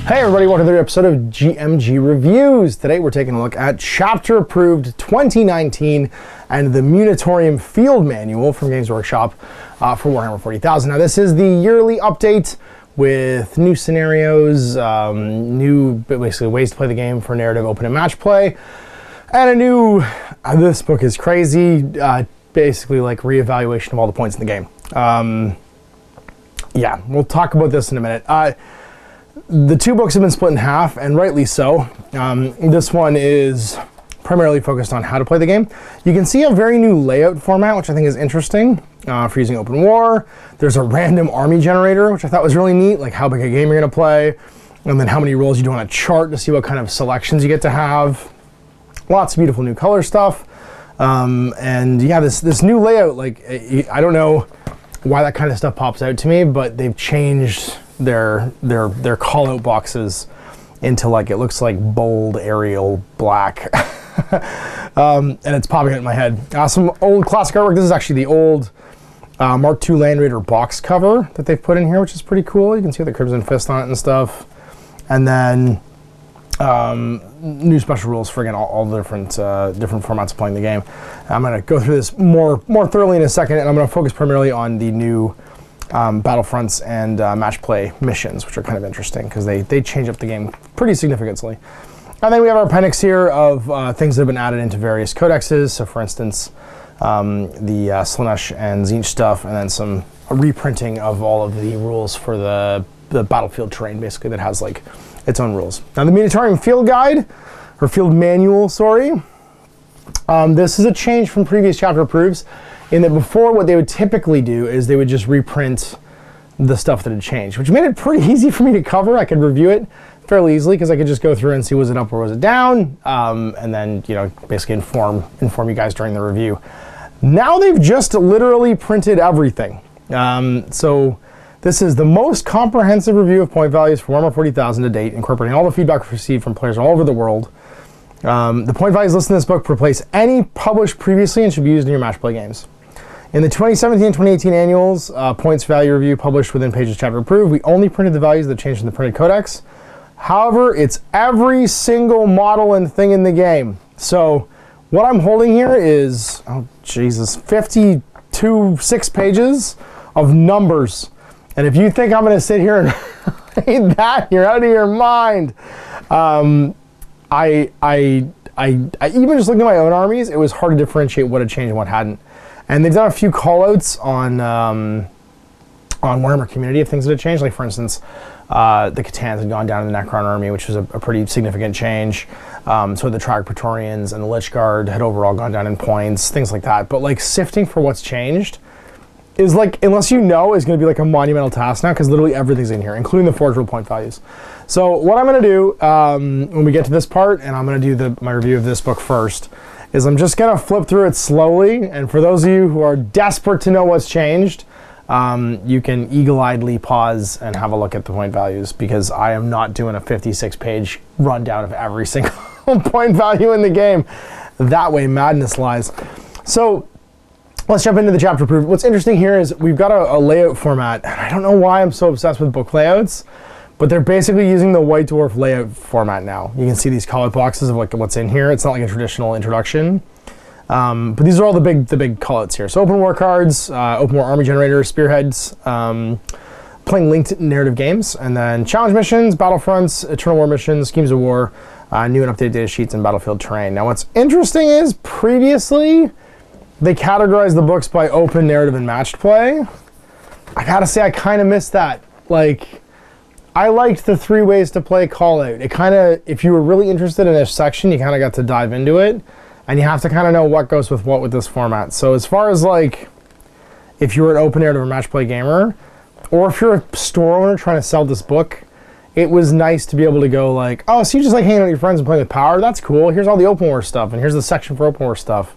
Hey everybody, welcome to another episode of GMG Reviews. Today we're taking a look at Chapter Approved 2019 and the Munitorium Field Manual from Games Workshop for Warhammer 40,000. Now this is the yearly update with new scenarios, new basically ways to play the game for narrative, open and match play, and a new, this book is crazy, basically like reevaluation of all the points in the game. Yeah, we'll talk about this in a minute. The two books have been split in half, and rightly so. This one is primarily focused on how to play the game. You can see a very new layout format, which I think is interesting for using open war. There's a random army generator, which I thought was really neat, like how big a game you're going to play, and then how many rolls you do on a chart to see what kind of selections you get to have. Lots of beautiful new color stuff. And yeah, this new layout, like, I don't know why that kind of stuff pops out to me, but they've changed their call out boxes into, like, it looks like bold Arial black. And it's popping out in my head. Some old classic artwork. This is actually the old Mark II Land Raider box cover that they've put in here, which is pretty cool. You can see the Crimson Fist on it and stuff. And then new special rules for, again, all the different formats of playing the game. I'm going to go through this more thoroughly in a second, and I'm going to focus primarily on the new Battlefronts and match play missions, which are kind of interesting because they change up the game pretty significantly. And then we have our appendix here of things that have been added into various codexes. So for instance, the Slaanesh and Tzeentch stuff, and then some reprinting of all of the rules for the battlefield terrain, basically, that has like its own rules. Now the Munitorium Field Guide, or Field Manual, sorry. This is a change from previous chapter approves, in that before what they would typically do is they would just reprint the stuff that had changed, which made it pretty easy for me to cover. I could review it fairly easily because I could just go through and see, was it up or was it down, and then, you know, basically inform you guys during the review. Now they've just literally printed everything. So this is the most comprehensive review of point values for Warhammer 40,000 to date, incorporating all the feedback received from players all over the world. The point values listed in this book replace any published previously and should be used in your match play games. In the 2017 and 2018 annuals, points value review published within Pages Chapter Approved, we only printed the values that changed in the printed codex. However, it's every single model and thing in the game. So what I'm holding here is, oh Jesus, 6 pages of numbers. And if you think I'm going to sit here and read that, you're out of your mind. I even just looking at my own armies, it was hard to differentiate what had changed and what hadn't. And they've done a few call-outs on Warhammer Community of things that had changed. Like, for instance, the C'tans had gone down in the Necron army, which was a pretty significant change. So the Track Praetorians and the Lich Guard had overall gone down in points, things like that. But, like, sifting for what's changed is, like, unless you know, is going to be like a monumental task now, because literally everything's in here, including the Forge Rule point values. So what I'm going to do when we get to this part, and I'm going to do my review of this book first, is I'm just going to flip through it slowly. And for those of you who are desperate to know what's changed, you can eagle-eyedly pause and have a look at the point values, because I am not doing a 56-page rundown of every single point value in the game. That way madness lies. So let's jump into the chapter approved. What's interesting here is we've got a layout format. I don't know why I'm so obsessed with book layouts, but they're basically using the White Dwarf layout format now. You can see these call-out boxes of like what's in here. It's not like a traditional introduction. But these are all the big call-outs here. So open war cards, open war army generators, spearheads, playing linked narrative games, and then challenge missions, battlefronts, eternal war missions, schemes of war, new and updated data sheets, and battlefield terrain. Now what's interesting is previously they categorized the books by open, narrative, and matched play. I gotta say I kind of missed that. Like, I liked the 3 ways to play call-out. It kind of, if you were really interested in this section, you kind of got to dive into it. And you have to kind of know what goes with what with this format. So as far as, like, if you're an open narrative or match play gamer, or if you're a store owner trying to sell this book, it was nice to be able to go like, oh, so you just like hanging out with your friends and playing with power? That's cool. Here's all the open war stuff, and here's the section for open war stuff.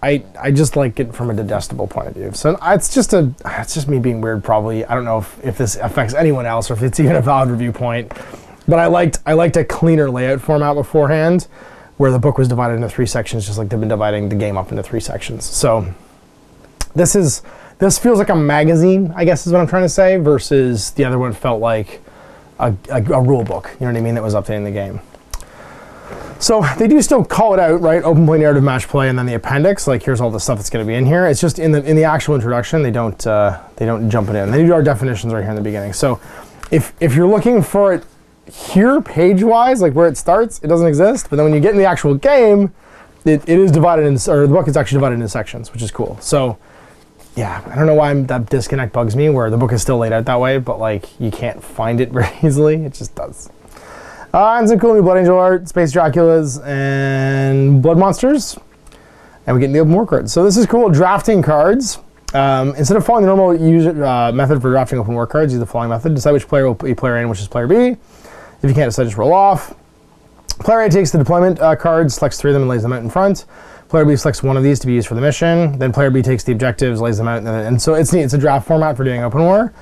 I just like it from a digestible point of view. So it's just me being weird, probably. I don't know if this affects anyone else or if it's even a valid review point. But I liked a cleaner layout format beforehand, where the book was divided into 3 sections, just like they've been dividing the game up into 3 sections. So this feels like a magazine, I guess is what I'm trying to say, versus the other one felt like a rule book, you know what I mean, that was updating the game. So they do still call it out, right? Open play, narrative, match play, and then the appendix. Like, here's all the stuff that's going to be in here. It's just in the actual introduction, they don't jump it in. They do our definitions right here in the beginning. So if you're looking for it here, page-wise, like where it starts, it doesn't exist. But then when you get in the actual game, it is divided into, or the book is actually divided into sections, which is cool. So yeah, I don't know why that disconnect bugs me, where the book is still laid out that way, but like you can't find it very easily. It just does. And some cool new Blood Angel art, Space Draculas, and Blood Monsters. And we get the open war cards. So this is cool, drafting cards. Instead of following the normal method for drafting open war cards, use the following method. Decide which player will be player A and which is player B. If you can't decide, just roll off. Player A takes the deployment cards, selects 3 of them and lays them out in front. Player B selects 1 of these to be used for the mission. Then player B takes the objectives, lays them out, and so it's neat. It's a draft format for doing open war.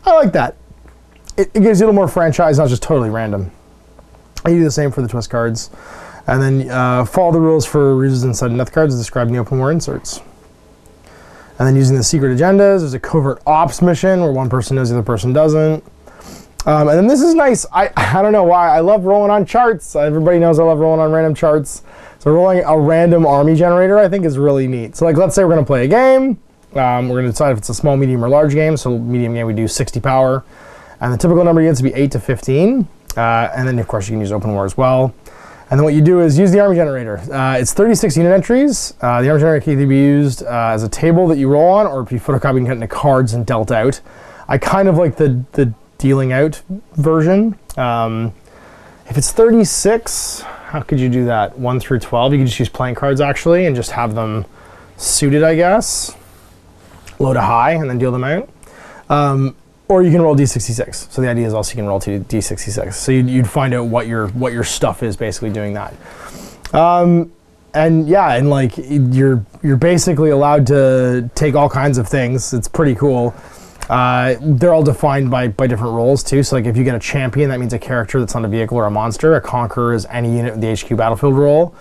I like that. It gives you a little more franchise, not just totally random. I do the same for the twist cards. And then follow the rules for ruses and sudden death cards described in the open war inserts. And then using the secret agendas, there's a covert ops mission where one person knows the other person doesn't. And then this is nice. I don't know why. I love rolling on charts. Everybody knows I love rolling on random charts. So rolling a random army generator, I think, is really neat. So like, let's say we're going to play a game. We're going to decide if it's a small, medium, or large game. So medium game, we do 60 power. And the typical number of units would be 8 to 15. And then, of course, you can use open war as well. And then what you do is use the army generator. It's 36 unit entries. The army generator can either be used as a table that you roll on, or if you photocopy and cut into cards and dealt out. I kind of like the dealing out version. If it's 36, how could you do that? 1 through 12, you could just use playing cards actually and just have them suited, I guess. Low to high and then deal them out. Or you can roll d66. So the idea is also you can roll d66. So you'd find out what your stuff is basically doing that. And yeah, and like you're basically allowed to take all kinds of things. It's pretty cool. They're all defined by different roles too. So like if you get a champion, that means a character that's on a vehicle or a monster. A conqueror is any unit with the HQ battlefield role.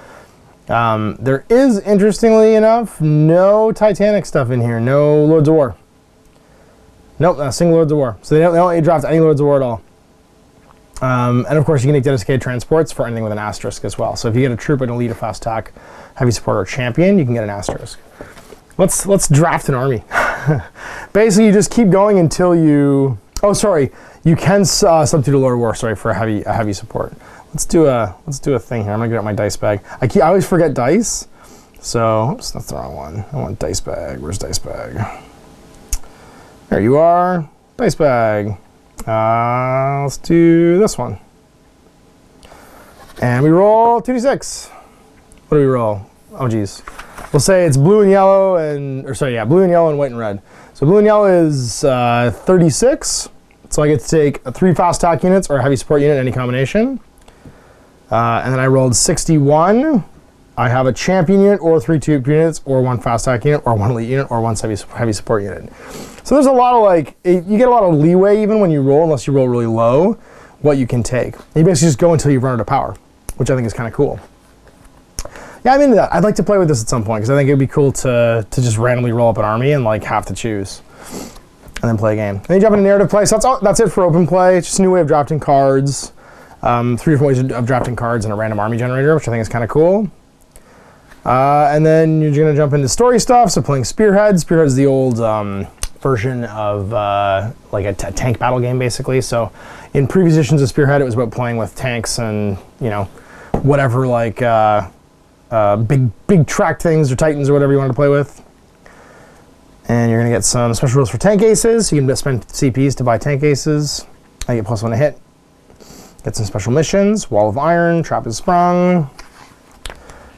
There is, interestingly enough, no Titanic stuff in here. No Lords of War. Nope, not a single Lords of War. So they don't let you draft any Lords of War at all. And of course you can make dedicated transports for anything with an asterisk as well. So if you get a troop, an elite, a fast attack, heavy support, or a champion, you can get an asterisk. Let's draft an army. Basically, you just keep going until you... Oh, sorry. You can substitute a Lord of War, sorry, for a heavy support. Let's do a thing here. I'm gonna get out my dice bag. I always forget dice. So, oops, that's the wrong one. I want dice bag. Where's dice bag? There you are. Dice bag. Let's do this one. And we roll 2d6. What do we roll? Oh, geez. We'll say it's blue and yellow blue and yellow and white and red. So blue and yellow is 36. So I get to take 3 fast attack units or a heavy support unit, any combination. And then I rolled 61. I have a champion unit or 3 troop units or 1 fast attack unit or 1 elite unit or 1 heavy support unit. So there's a lot of you get a lot of leeway even when you roll, unless you roll really low, what you can take. You basically just go until you run out of power, which I think is kind of cool. Yeah, I'm into that. I'd like to play with this at some point because I think it'd be cool to just randomly roll up an army and like have to choose and then play a game. Then you jump into narrative play. So that's it for open play. It's just a new way of drafting cards. 3 different ways of drafting cards in a random army generator, which I think is kind of cool. And then you're going to jump into story stuff. So playing Spearhead. Spearhead is the old version of like a tank battle game, basically. So in previous editions of Spearhead, it was about playing with tanks and, you know, whatever, like big track things or titans or whatever you want to play with. And you're going to get some special rules for tank aces. So you can spend CPs to buy tank aces. I get +1 to hit. Get some special missions. Wall of Iron, Trap is Sprung,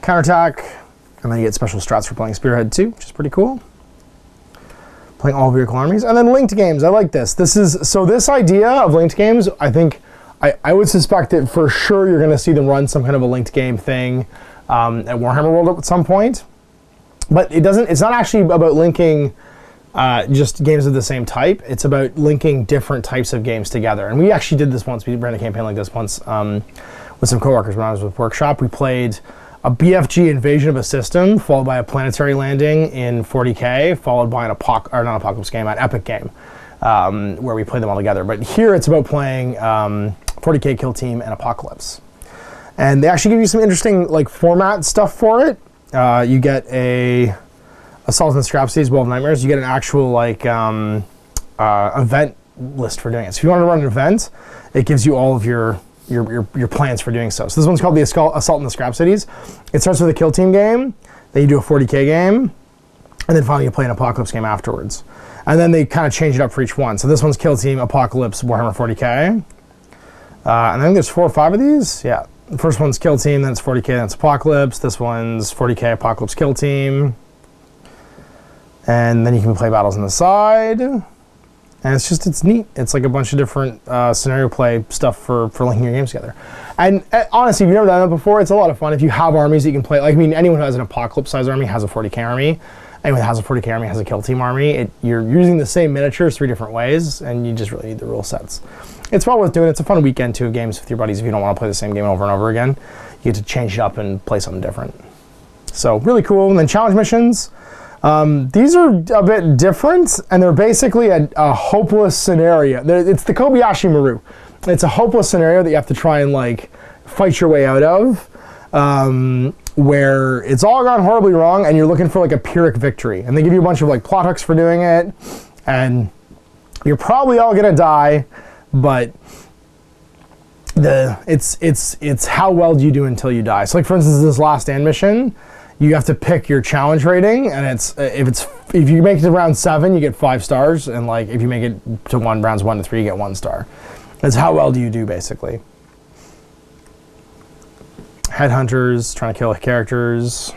Counterattack, and then you get special strats for playing Spearhead too, which is pretty cool. Playing all vehicle armies. And then linked games. I like this. This idea of linked games, I think, I would suspect that for sure you're going to see them run some kind of a linked game thing at Warhammer World at some point. But it's not actually about linking just games of the same type. It's about linking different types of games together. And we actually did this once. We ran a campaign like this once with some coworkers when I was with Workshop. We played a BFG invasion of a system, followed by a planetary landing in 40K, followed by an epic game. where we play them all together. But here it's about playing 40k Kill Team and Apocalypse. And they actually give you some interesting like format stuff for it. You get a Assault and Scrap Cities, World of Nightmares. You get an actual like event list for doing it. So if you want to run an event, it gives you all of your plans for doing so. So this one's called the Assault in the Scrap Cities. It starts with a Kill Team game, then you do a 40k game, and then finally you play an Apocalypse game afterwards. And then they kind of change it up for each one. So this one's Kill Team, Apocalypse, Warhammer 40k. And I think there's 4 or 5 of these. Yeah. The first one's Kill Team, then it's 40k, then it's Apocalypse. This one's 40k, Apocalypse, Kill Team. And then you can play battles on the side. And it's neat. It's like a bunch of different scenario play stuff for linking your games together. And honestly, if you've never done that before, it's a lot of fun. If you have armies that you can play, like, I mean, anyone who has an Apocalypse-sized army has a 40k army. Anyone that has a 40k army has a Kill Team army. You're using the same miniatures 3 different ways, and you just really need the rule sets. It's well worth doing. It's a fun weekend, too, of games with your buddies if you don't want to play the same game over and over again. You get to change it up and play something different. So, really cool. And then challenge missions. These are a bit different, and they're basically a hopeless scenario. It's the Kobayashi Maru. It's a hopeless scenario that you have to try and like fight your way out of, where it's all gone horribly wrong, and you're looking for like a Pyrrhic victory. And they give you a bunch of like plot hooks for doing it, and you're probably all gonna die, but it's how well do you do until you die. So like for instance, this Last Stand mission, you have to pick your challenge rating, and if you make it to round 7, you get 5 stars, and like if you make it to rounds 1 to 3, you get 1 star. It's how well do you do, basically. Headhunters, trying to kill characters.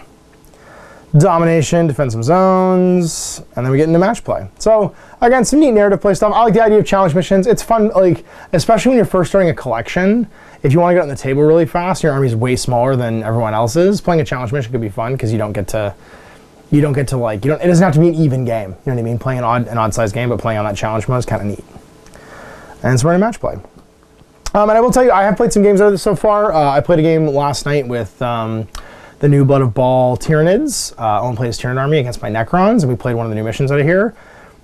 Domination, defend some zones, and then we get into match play. So again, some neat narrative play stuff. I like the idea of challenge missions. It's fun, like especially when you're first starting a collection. If you want to get on the table really fast, your army's way smaller than everyone else's. Playing a challenge mission could be fun because you don't get to it doesn't have to be an even game. You know what I mean? Playing an odd sized game, but playing on that challenge mode is kind of neat. And so we're in match play. And I will tell you, I have played some games out of this so far. I played a game last night with the new Blood of Baal Tyranids. Owen played his Tyranid army against my Necrons, and we played one of the new missions out of here.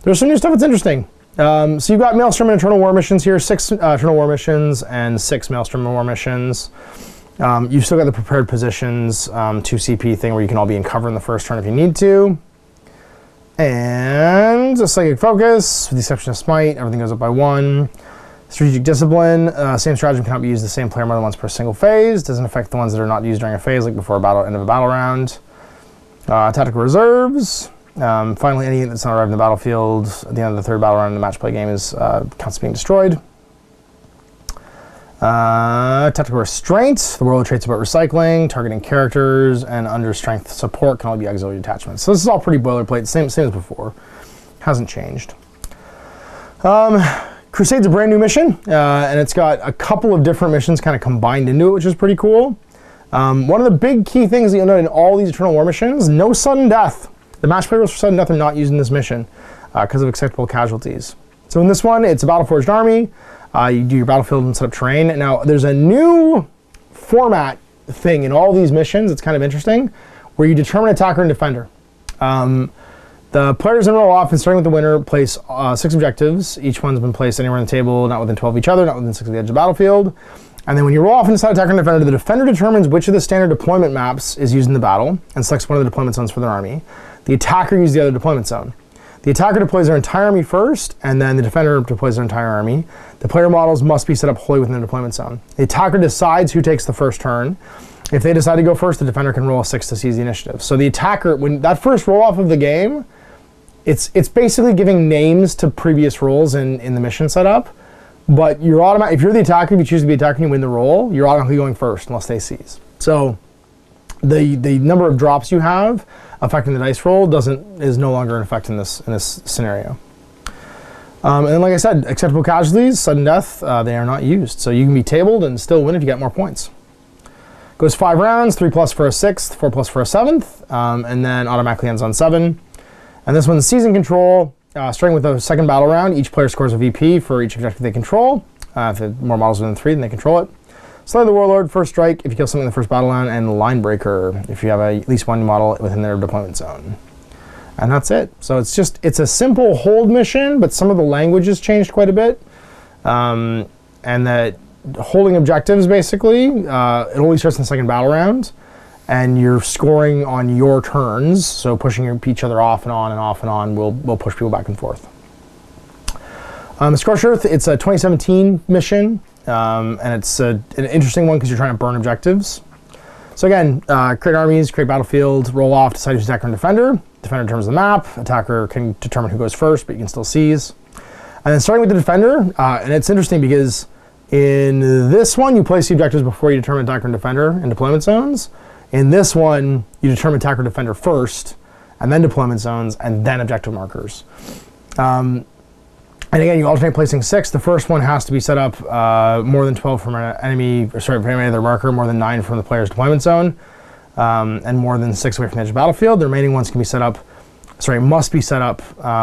There's some new stuff that's interesting. So you've got Maelstrom and Eternal War missions here, 6 Eternal War missions and 6 Maelstrom War missions. You've still got the prepared positions, 2 CP thing where you can all be in cover in the first turn if you need to. And a Psychic Focus, with the exception of Smite, everything goes up by 1. Strategic Discipline, same stratagem cannot be used the same player more than once per single phase. Doesn't affect the ones that are not used during a phase, like before end of a battle round. Tactical Reserves. Finally, any unit that's not arrived in the battlefield at the end of the 3rd battle round in the match play game is counts being destroyed. Tactical Restraint. The world traits about recycling, targeting characters, and under strength support can only be auxiliary detachments. So this is all pretty boilerplate, same as before. Hasn't changed. Crusade's a brand new mission, and it's got a couple of different missions kind of combined into it, which is pretty cool. One of the big key things that you'll note in all these Eternal War missions, no sudden death. The match play rules for sudden death are not used in this mission because of acceptable casualties. So in this one, it's a battle-forged army. You do your battlefield and set up terrain. Now, there's a new format thing in all these missions. It's kind of interesting, where you determine attacker and defender. The players in roll off, and starting with the winner, place 6 objectives. Each one's been placed anywhere on the table, not within 12 of each other, not within 6 of the edge of the battlefield. And then when you roll off and decide attacker and defender, the defender determines which of the standard deployment maps is used in the battle and selects one of the deployment zones for their army. The attacker uses the other deployment zone. The attacker deploys their entire army first, and then the defender deploys their entire army. The player models must be set up wholly within the deployment zone. The attacker decides who takes the first turn. If they decide to go first, the defender can roll a 6 to seize the initiative. So the attacker, when that first roll off of the game, it's basically giving names to previous rolls in the mission setup, but you're if you're the attacker, if you choose to be the attacker and you win the roll, you're automatically going first unless they seize. So the number of drops you have affecting the dice roll is no longer in effect in this scenario. And then, like I said, acceptable casualties, sudden death, they are not used. So you can be tabled and still win if you get more points. Goes 5 rounds, 3+ for a 6th, 4+ for a 7th, and then automatically ends on 7. And this one's season control. Starting with the 2nd battle round, each player scores a VP for each objective they control. If there are more models within 3, then they control it. Slay the Warlord, first strike if you kill something in the first battle round, and Line Breaker if you have at least one model within their deployment zone. And that's it. So it's a simple hold mission, but some of the language has changed quite a bit. And that holding objectives, basically, it only starts in the second battle round, and you're scoring on your turns, so pushing each other off and on and off and on will push people back and forth. Scorched Earth, it's a 2017 mission, and it's an interesting one because you're trying to burn objectives. So again, create armies, create battlefield, roll off, decide who's attacker and defender. Defender determines the map. Attacker can determine who goes first, but you can still seize. And then starting with the defender, and it's interesting because in this one, you place the objectives before you determine attacker and defender in deployment zones. In this one, you determine attacker and defender first, and then deployment zones, and then objective markers. And again, you alternate placing 6. The first one has to be set up more than 12 from an enemy, or sorry, from any other marker, more than 9 from the player's deployment zone, and more than 6 away from the edge of the battlefield. The remaining ones can be set up, must be set up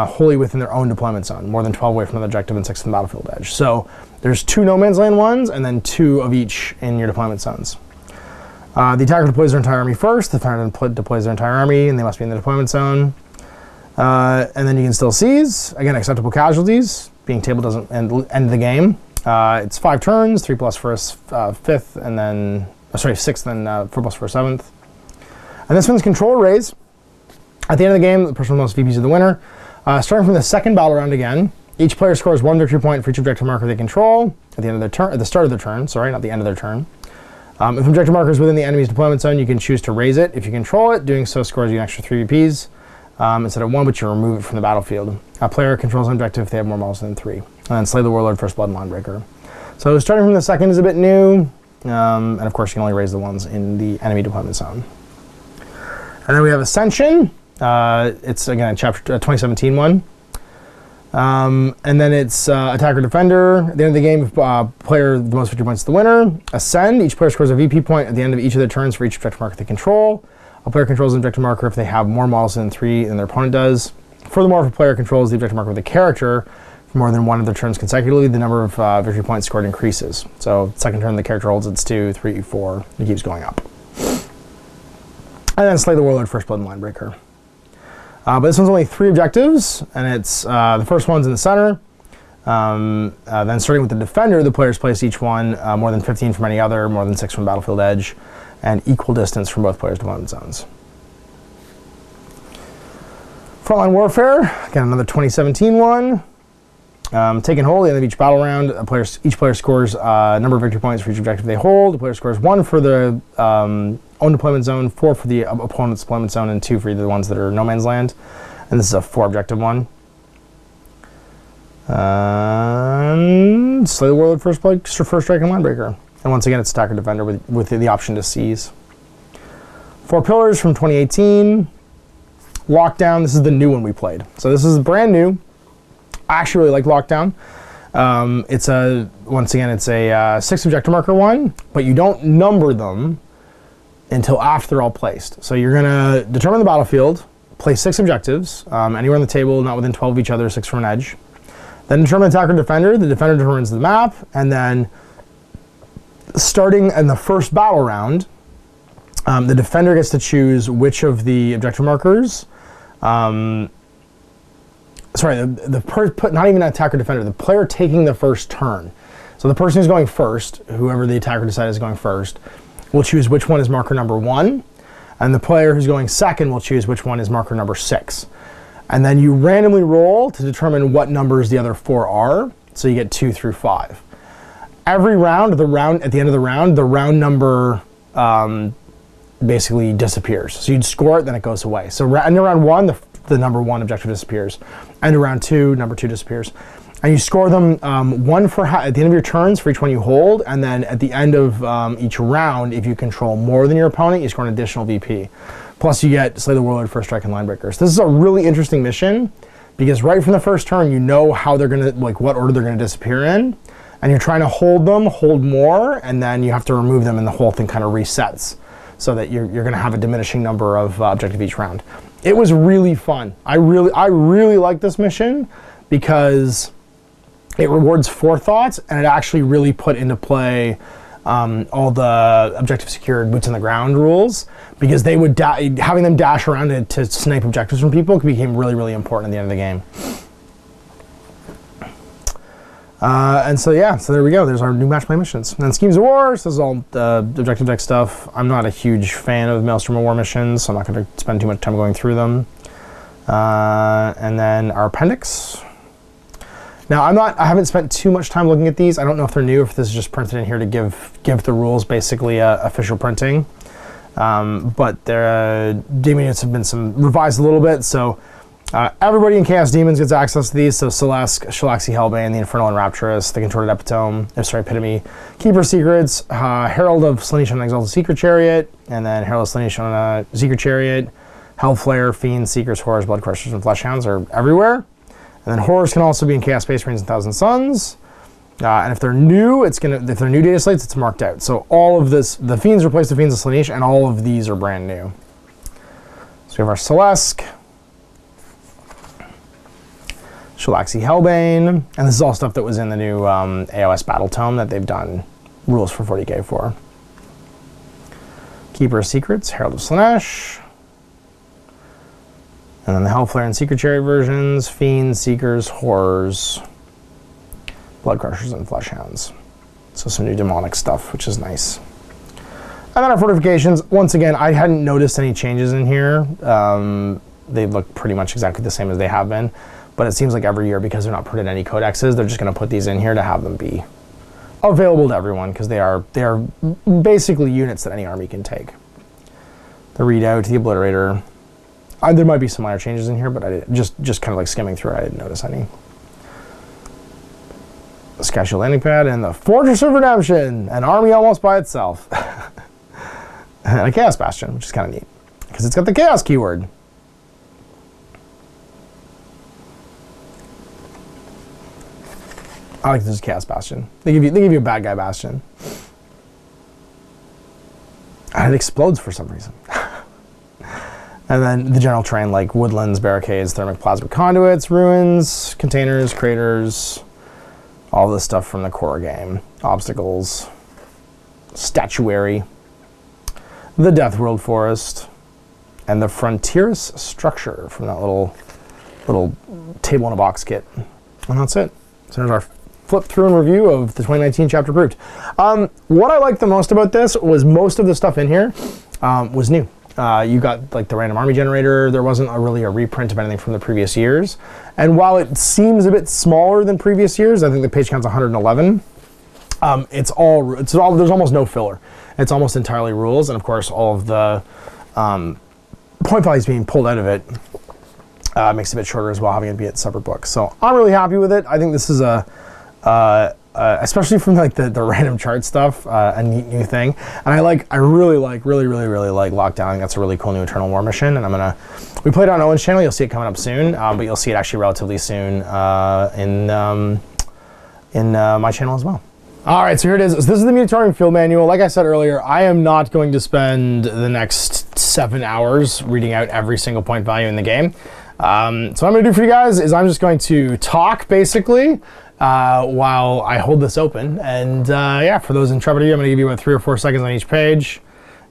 wholly within their own deployment zone, more than 12 away from the objective and 6 from the battlefield edge. So there's 2 no man's land ones, and then 2 of each in your deployment zones. The attacker deploys their entire army first, the defender deploys their entire army, and they must be in the deployment zone. And then you can still seize. Again, acceptable casualties. Being tabled doesn't end the game. It's 5 turns, 3 plus for a 5th, and then, 6th, and 4 plus for a 7th. And this one's control raise. At the end of the game, the person with most VPs is the winner. Starting from the second battle round again, each player scores 1 victory point for each objective marker they control at the end of their turn, at the start of their turn, sorry, not the end of their turn. If objective marker is within the enemy's deployment zone, you can choose to raise it. If you control it, doing so scores you an extra 3 VPs. Instead of 1, but you remove it from the battlefield. A player controls an objective if they have more models than 3. And then slay the warlord, first blood, and line breaker. So starting from the second is a bit new, and of course you can only raise the ones in the enemy deployment zone. And then we have Ascension. It's again a chapter 2017 one. And then it's attacker defender. At the end of the game, if player with the most victory points is the winner. Ascend. Each player scores a VP point at the end of each of their turns for each objective marker they control. A player controls an objective marker if they have more models than 3 than their opponent does. Furthermore, if a player controls the objective marker with a character for more than 1 of their turns consecutively, the number of victory points scored increases. So second turn, the character holds its 2, 3, 4, it keeps going up. And then slay the warlord, first blood, and line breaker. But this one's only 3 objectives, and it's the first one's in the center. Then starting with the defender, the players place each one more than 15 from any other, more than 6 from the battlefield edge, and equal distance from both players' deployment zones. Frontline Warfare, again another 2017 one. Taking hold at the end of each battle round, each player scores a number of victory points for each objective they hold. The player scores 1 for the own deployment zone, 4 for the opponent's deployment zone, and 2 for either the ones that are no man's land. And this is a 4 objective one. Slay the warlord, first strike, and line breaker. And once again, it's attacker defender with the option to seize. 4 Pillars from 2018. Lockdown, this is the new one we played. So this is brand new. I actually really like Lockdown. Once again, it's a 6 objective marker one, but you don't number them until after they're all placed. So you're gonna determine the battlefield, place 6 objectives, anywhere on the table, not within 12 of each other, 6 from an edge. Then determine attacker defender. The defender determines the map, and then starting in the first battle round, the defender gets to choose which of the objective markers. Not even an attacker defender, the player taking the first turn. So the person who's going first, whoever the attacker decides is going first, will choose which one is marker number 1, and the player who's going second will choose which one is marker number 6. And then you randomly roll to determine what numbers the other 4 are, so you get 2 through 5. Every round, at the end of the round number basically disappears. So you'd score it, then it goes away. So in round 1, the number 1 objective disappears. And in round 2, number 2 disappears. And you score them at the end of your turns for each one you hold, and then at the end of each round, if you control more than your opponent, you score an additional VP. Plus you get Slay the Warlord, First Strike, and Line Breakers. This is a really interesting mission, because right from the first turn, you know how they're gonna, what order they're gonna disappear in, and you're trying to hold more, and then you have to remove them, and the whole thing kind of resets, so that you're gonna have a diminishing number of objective each round. It was really fun. I really like this mission, because it rewards forethought, and it actually really put into play all the objective secured boots on the ground rules, because they would having them dash around to snipe objectives from people became really, really important at the end of the game. And so yeah, so there we go. There's our new match play missions. And then Schemes of War, this is all objective deck stuff. I'm not a huge fan of Maelstrom of War missions, so I'm not going to spend too much time going through them. And then our appendix. Now I haven't spent too much time looking at these. I don't know if they're new, if this is just printed in here to give the rules basically official printing. But their demon units have been revised a little bit, so everybody in Chaos Demons gets access to these. So Celeste, Shalaxi Hellbane, the Infernal and Rapturous, the Contorted Epitome, Keeper Secrets, Herald of Slaanesh on Exalted Secret Chariot, and then Herald of Slaanesh on Secret Chariot, Hellflare, Fiends, Seekers, Horrors, Blood Crushers, and Fleshhounds are everywhere. And then Horrors can also be in Chaos Space Marines and Thousand Suns. And if they're new, if they're new data slates, it's marked out. So all of this, the Fiends replace the Fiends of Slaanesh, and all of these are brand new. So we have our Celeste, Shalaxi Hellbane, and this is all stuff that was in the new AOS Battle Tome that they've done rules for 40k for. Keeper of Secrets, Herald of Slaanesh, and then the Hellflare and Secret Chariot versions, Fiends, Seekers, Horrors, Blood Crushers, and Fleshhounds. So some new demonic stuff, which is nice. And then our fortifications, once again, I hadn't noticed any changes in here. They look pretty much exactly the same as they have been. But it seems like every year, because they're not printed any codexes, they're just going to put these in here to have them be available to everyone, because they are basically units that any army can take. The Readout, the Obliterator. There might be some minor changes in here, but I just kind of like skimming through it, I didn't notice any. The Skyshell Landing Pad and the Fortress of Redemption, an army almost by itself. And a Chaos Bastion, which is kind of neat, because it's got the Chaos keyword. I like this Chaos Bastion. They give you a bad guy Bastion. And it explodes for some reason. And then the general terrain, like woodlands, barricades, thermic plasma conduits, ruins, containers, craters, all this stuff from the core game. Obstacles, statuary, the Death World Forest, and the Frontieris Structure from that little table in a box kit. And that's it. So there's our flip through and review of the 2019 chapter approved. What I liked the most about this was most of the stuff in here was new. You got like the random army generator. There wasn't really a reprint of anything from the previous years. And while it seems a bit smaller than previous years, I think the page count's 111. There's almost no filler. It's almost entirely rules, and of course all of the point values being pulled out of it makes it a bit shorter as well, having it be a separate book. So I'm really happy with it. I think this is especially from like the random chart stuff, a neat new thing. And I really like Lockdown. I think that's a really cool new Eternal War mission. And we played it on Owen's channel. You'll see it coming up soon, but you'll see it actually relatively soon in my channel as well. All right, so here it is. So this is the Munitorium Field Manual. Like I said earlier, I am not going to spend the next 7 hours reading out every single point value in the game. So what I'm going to do for you guys is I'm just going to talk basically while I hold this open. And yeah, for those intrepid of you, I'm going to give you about 3 or 4 seconds on each page.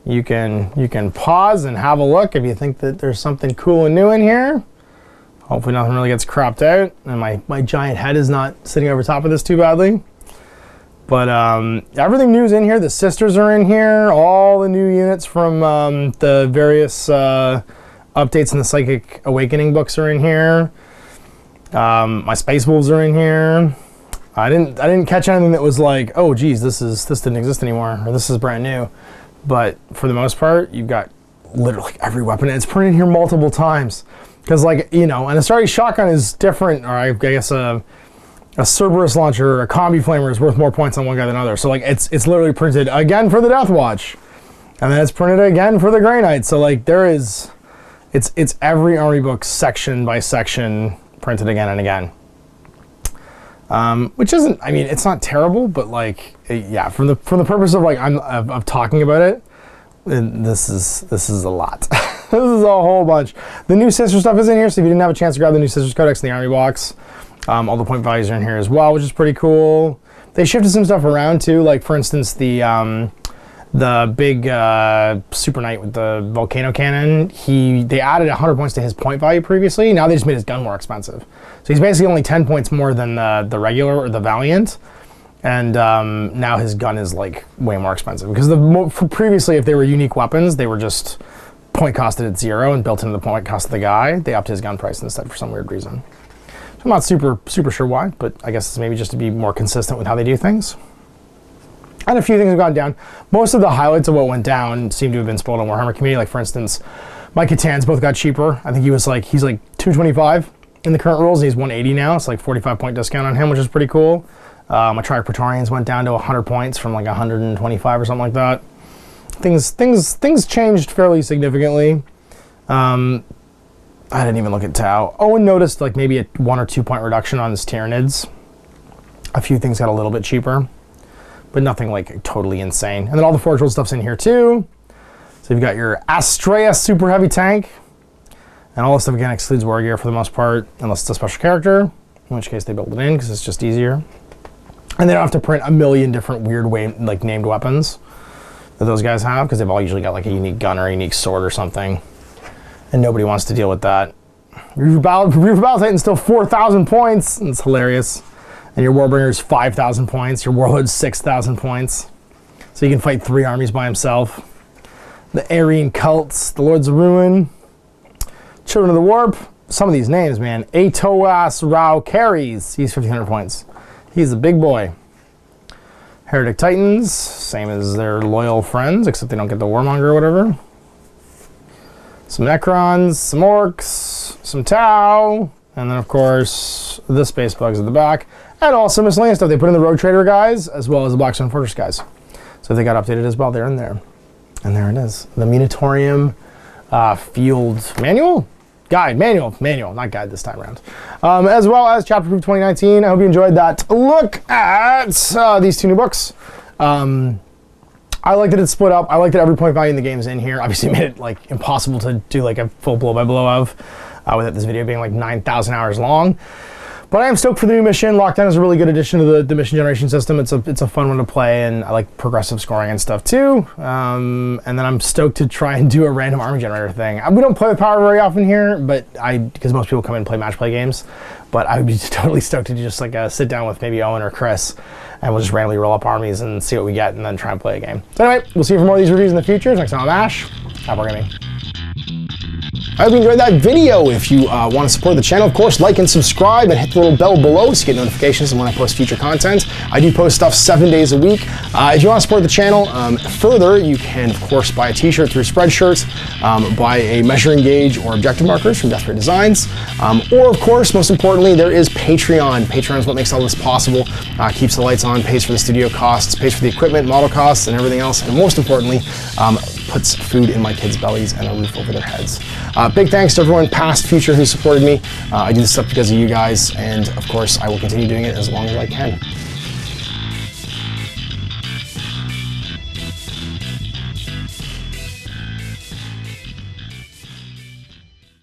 You can pause and have a look if you think that there's something cool and new in here. Hopefully nothing really gets cropped out, and my giant head is not sitting over top of this too badly. But everything new is in here. The Sisters are in here. All the new units from the various updates in the Psychic Awakening books are in here. My Space Wolves are in here. I didn't catch anything that was like, oh geez, this didn't exist anymore, or this is brand new. But for the most part, you've got literally every weapon, and it's printed here multiple times. Because, like, you know, an Astarte shotgun is different, or I guess a Cerberus Launcher or a Combi Flamer is worth more points on one guy than another. So like it's literally printed again for the Death Watch, and then it's printed again for the Grey Knight. So like it's every army book section by section printed again and again. Which isn't, I mean, it's not terrible, but like yeah, from the purpose of like of talking about it, this is a lot. This is a whole bunch. The new Sister stuff is in here, so if you didn't have a chance to grab the new Sisters Codex in the army box. All the point values are in here as well, which is pretty cool. They shifted some stuff around too, like for instance the big Super Knight with the volcano cannon. They added 100 points to his point value previously. Now they just made his gun more expensive. So he's basically only 10 points more than the regular or the Valiant. And now his gun is like way more expensive because previously, if they were unique weapons, they were just point costed at 0 and built into the point cost of the guy. They upped his gun price instead for some weird reason. So I'm not super sure why, but I guess it's maybe just to be more consistent with how they do things. And a few things have gone down. Most of the highlights of what went down seem to have been spoiled on Warhammer community. Like for instance, my Catans both got cheaper. I think he's like 225 in the current rules, and he's 180 now. It's like 45 point discount on him, which is pretty cool. My Triarch Praetorians went down to 100 points from like 125 or something like that. Things changed fairly significantly. I didn't even look at Tau. Owen noticed like maybe a 1 or 2 point reduction on his Tyranids. A few things got a little bit cheaper, but nothing like totally insane. And then all the Forge World stuff's in here too. So you've got your Astrea super heavy tank. And all this stuff again excludes war gear for the most part, unless it's a special character, in which case they build it in because it's just easier. And they don't have to print a million different weird named weapons that those guys have, because they've all usually got like a unique gun or a unique sword or something. And nobody wants to deal with that. Reaver Battle Titan's still 4,000 points. It's hilarious. And your Warbringer's 5,000 points. Your Warlord's 6,000 points. So you can fight 3 armies by himself. The Aryan Cults, the Lords of Ruin, Children of the Warp. Some of these names, man. Atoas Rao Carries. He's 1,500 points. He's a big boy. Heretic Titans, same as their loyal friends, except they don't get the Warmonger or whatever. Some Necrons, some Orcs, some Tau, and then of course the Space Bugs at the back, and also miscellaneous stuff. They put in the Rogue Trader guys, as well as the Blackstone Fortress guys. So they got updated as well. They're in there. And there it is. The Munitorium Field Manual? Guide, manual, not guide this time around. As well as Chapter Proof 2019. I hope you enjoyed that look at these 2 new books. I like that it's split up. I like that every point value in the game is in here. Obviously made it like impossible to do like a full blow by blow of, without this video being like 9,000 hours long. But I am stoked for the new mission. Lockdown is a really good addition to the mission generation system. It's a fun one to play, and I like progressive scoring and stuff too. And then I'm stoked to try and do a random army generator thing. We don't play with power very often here, but because most people come in and play match play games. But I would be totally stoked to just like sit down with maybe Owen or Chris, and we'll just randomly roll up armies and see what we get, and then try and play a game. So anyway, we'll see you for more of these reviews in the future. Next time I'm Ash. Happy Wargaming. I hope you enjoyed that video. If you want to support the channel, of course, like and subscribe and hit the little bell below so you get notifications when I post future content. I do post stuff 7 days a week. If you want to support the channel further, you can, of course, buy a t-shirt through Spreadshirt, buy a measuring gauge or objective markers from Desperate Designs, or, of course, most importantly, there is Patreon. Patreon is what makes all this possible, keeps the lights on, pays for the studio costs, pays for the equipment, model costs, and everything else, and most importantly, puts food in my kids' bellies and a roof over their heads. Big thanks to everyone, past, future, who supported me. I do this stuff because of you guys, and of course, I will continue doing it as long as I can.